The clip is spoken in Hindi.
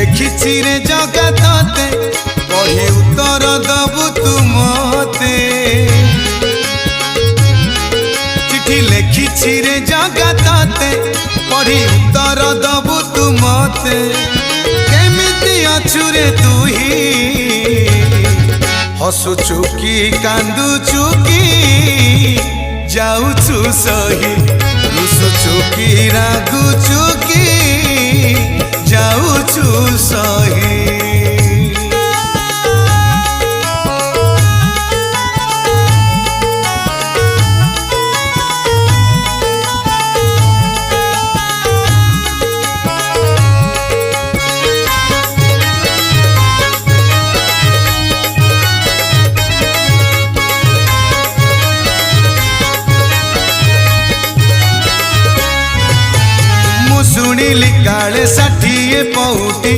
लिखिछि रे जगते कही उत्तर दबु तू मते चिठी लिखिछि रे जगते पढ़ी उत्तर दबु तू मते केमिति अछु रे तू ही हसुचु की कांदुचु की जाऊछु सही रुसुचु की रागुचु की जाऊछु सही। शुणिली काले 60 पौटी